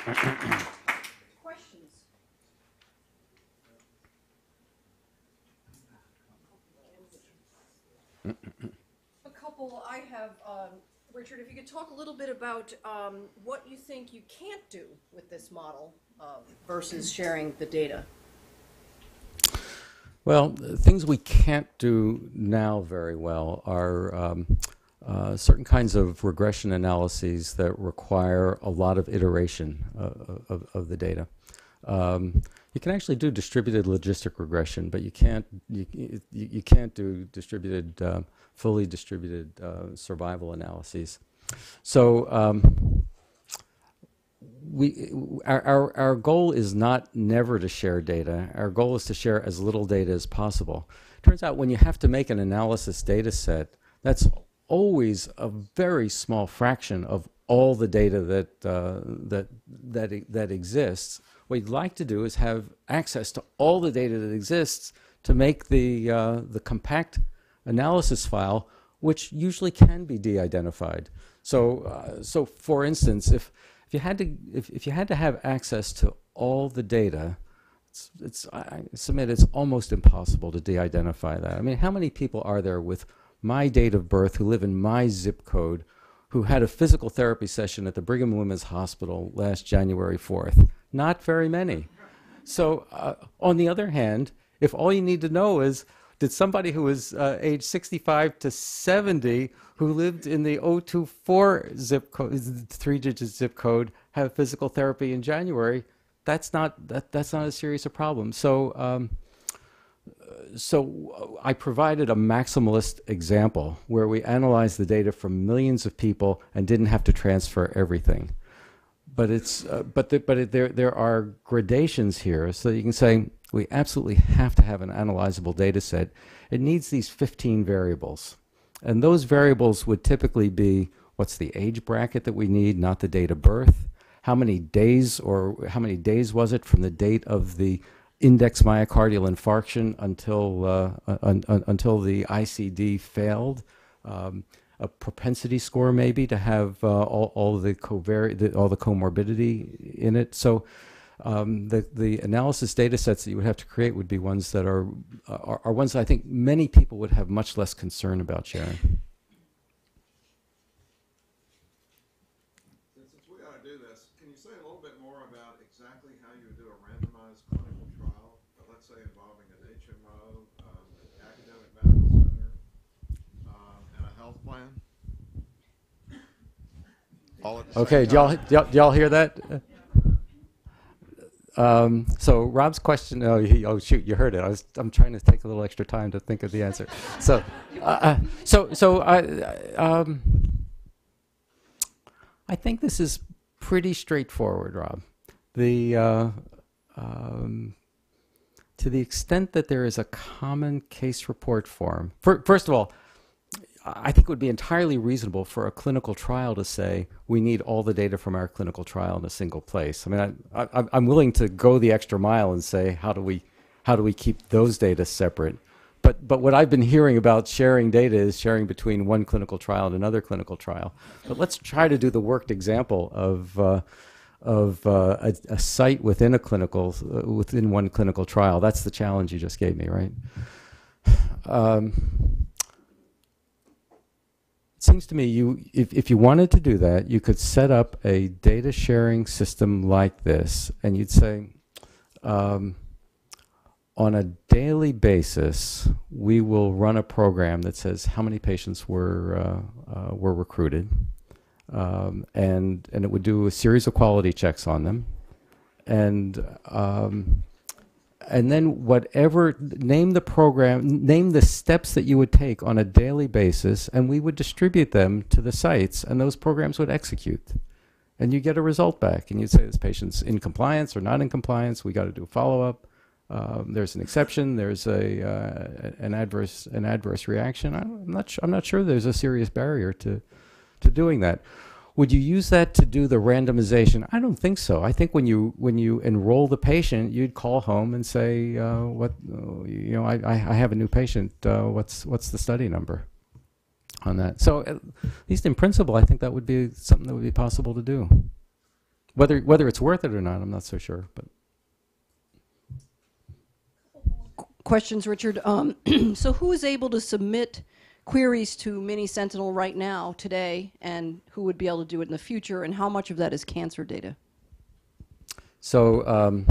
Questions? A couple I have, Richard, if you could talk a little bit about what you think you can't do with this model versus sharing the data. Well, things we can't do now very well are certain kinds of regression analyses that require a lot of iteration of the data. You can actually do distributed logistic regression, but you can't do distributed, fully distributed survival analyses. So our goal is not never to share data. Our goal is to share as little data as possible. Turns out when you have to make an analysis data set, that's always a very small fraction of all the data that exists. What you'd like to do is have access to all the data that exists to make the compact analysis file, which usually can be de-identified. So for instance, if you had to have access to all the data, I submit it's almost impossible to de-identify that. I mean, how many people are there with my date of birth who live in my zip code who had a physical therapy session at the Brigham and Women's Hospital last January 4th? Not very many. So on the other hand, if all you need to know is, did somebody who was age 65 to 70 who lived in the 024 zip code, three-digit zip code, have physical therapy in January? That's not as serious a problem. So so I provided a maximalist example where we analyzed the data from millions of people and didn't have to transfer everything. But there are gradations here, so you can say we absolutely have to have an analyzable data set. It needs these 15 variables. And those variables would typically be, what's the age bracket that we need, not the date of birth? How many days was it from the date of the index myocardial infarction until the ICD failed? A propensity score maybe to have all the comorbidity in it. So the analysis data sets that you would have to create would be ones that are ones that I think many people would have much less concern about sharing. Since we got to do this, can you say a little bit more about exactly how you would do a randomized clinical trial, let's say involving an HMO, an academic medical center, and a health plan? Okay, do y'all hear that? So Rob's question. Oh shoot, you heard it. I'm trying to take a little extra time to think of the answer. So, I think this is pretty straightforward, Rob. To the extent that there is a common case report form. First of all, I think it would be entirely reasonable for a clinical trial to say we need all the data from our clinical trial in a single place. I mean, I'm willing to go the extra mile and say how do we keep those data separate? But what I've been hearing about sharing data is sharing between one clinical trial and another clinical trial. But let's try to do the worked example of a site within within one clinical trial. That's the challenge you just gave me, right? Seems to me if you wanted to do that, you could set up a data sharing system like this, and you'd say, on a daily basis, we will run a program that says how many patients were recruited, and it would do a series of quality checks on them, and then name the steps that you would take on a daily basis, and we would distribute them to the sites, and those programs would execute. And you get a result back, and you'd say this patient's in compliance or not in compliance, we got to do a follow-up, there's an exception, there's an adverse reaction. I'm not sure there's a serious barrier to doing that. Would you use that to do the randomization? I don't think so. I think when you enroll the patient, you'd call home and say, I have a new patient. What's the study number on that? So at least in principle, I think that would be something that would be possible to do. Whether it's worth it or not, I'm not so sure. But Questions, Richard. So who is able to submit queries to Mini Sentinel right now, today, and who would be able to do it in the future, and how much of that is cancer data? so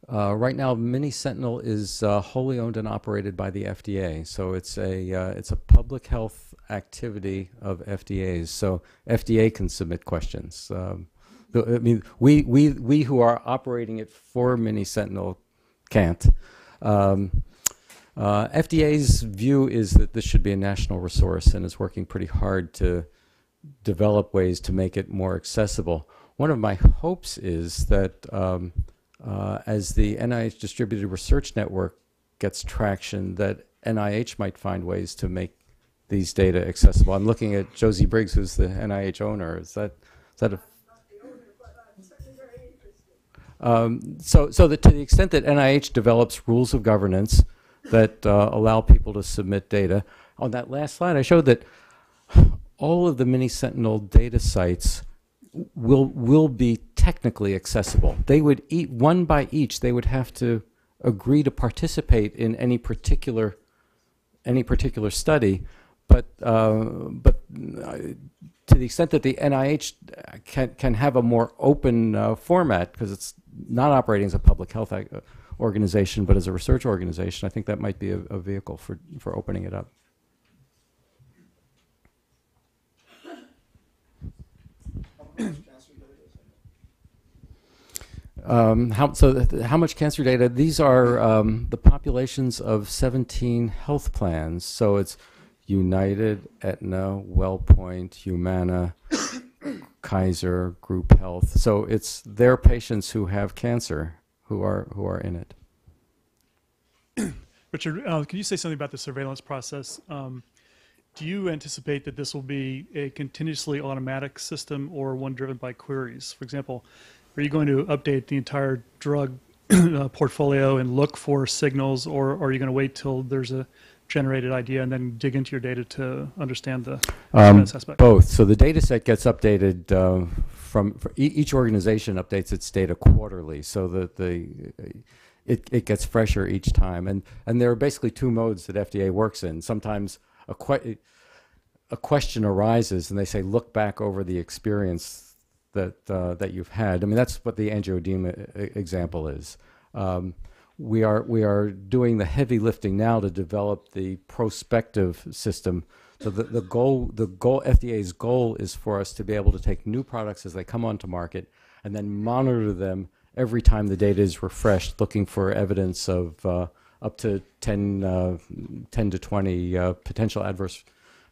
right now, Mini Sentinel is wholly owned and operated by the FDA. So it's a public health activity of FDA's. So FDA can submit questions. I mean, we who are operating it for Mini Sentinel can't. FDA's view is that this should be a national resource and is working pretty hard to develop ways to make it more accessible. One of my hopes is that as the NIH Distributed Research Network gets traction, that NIH might find ways to make these data accessible. I'm looking at Josie Briggs, who's the NIH owner. Is that a so that to the extent that NIH develops rules of governance that allow people to submit data, on that last slide I showed that all of the Mini Sentinel data sites will be technically accessible. They would one by each. They would have to agree to participate in any particular study, but to the extent that the NIH can have a more open format, because it's not operating as a public health organization, but as a research organization, I think that might be a vehicle for opening it up. How much cancer data? These are the populations of 17 health plans. So it's United, Aetna, WellPoint, Humana, Kaiser, Group Health. So it's their patients who have cancer who are in it. Richard, can you say something about the surveillance process? Do you anticipate that this will be a continuously automatic system or one driven by queries? For example, are you going to update the entire drug portfolio and look for signals, or are you going to wait till there's a generated idea and then dig into your data to understand the surveillance aspect? Both. So the data set gets updated each organization updates its data quarterly, so that it gets fresher each time. And there are basically two modes that FDA works in. Sometimes a question arises and they say, look back over the experience that you've had. I mean, that's what the angioedema example is. We are doing the heavy lifting now to develop the prospective system. So the FDA's goal is for us to be able to take new products as they come onto market and then monitor them every time the data is refreshed, looking for evidence of up to 10 to 20 potential adverse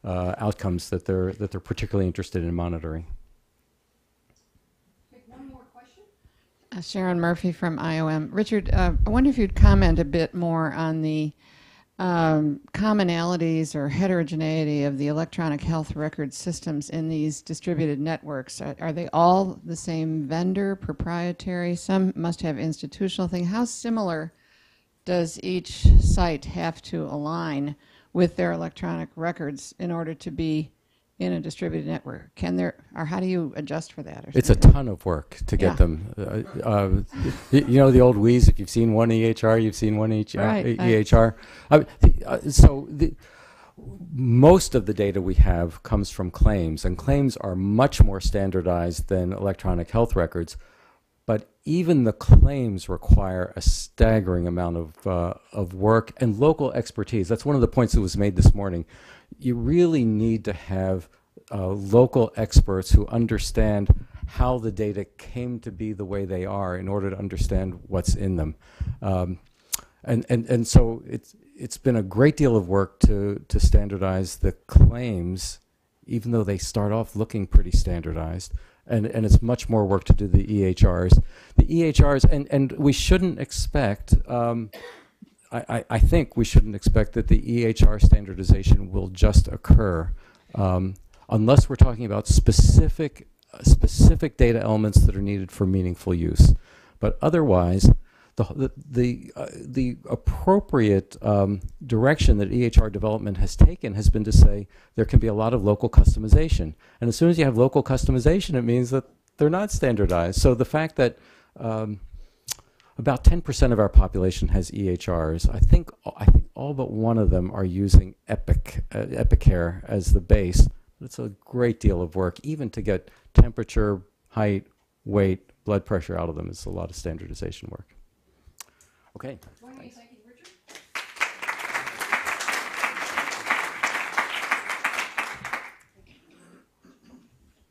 outcomes that they're particularly interested in monitoring. Sharon Murphy from IOM. Richard, I wonder if you'd comment a bit more on the commonalities or heterogeneity of the electronic health record systems in these distributed networks. Are they all the same vendor, proprietary? Some must have institutional thing. How similar does each site have to align with their electronic records in order to be in a distributed network? Or how do you adjust for that? It's a ton of work to get them. You know the old wheeze, if you've seen one EHR, you've seen one EHR. Most of the data we have comes from claims, and claims are much more standardized than electronic health records. But even the claims require a staggering amount of work and local expertise. That's one of the points that was made this morning. You really need to have local experts who understand how the data came to be the way they are in order to understand what's in them. And so it's been a great deal of work to standardize the claims, even though they start off looking pretty standardized. And it's much more work to do the EHRs. The EHRs, and we shouldn't expect, I think we shouldn't expect that the EHR standardization will just occur unless we're talking about specific data elements that are needed for meaningful use. But otherwise, the appropriate direction that EHR development has taken has been to say there can be a lot of local customization. And as soon as you have local customization, it means that they're not standardized. So the fact that about 10% of our population has EHRs, I think all but one of them are using Epicare as the base. It's a great deal of work, even to get temperature, height, weight, blood pressure out of them. It's a lot of standardization work. Okay. Thank you.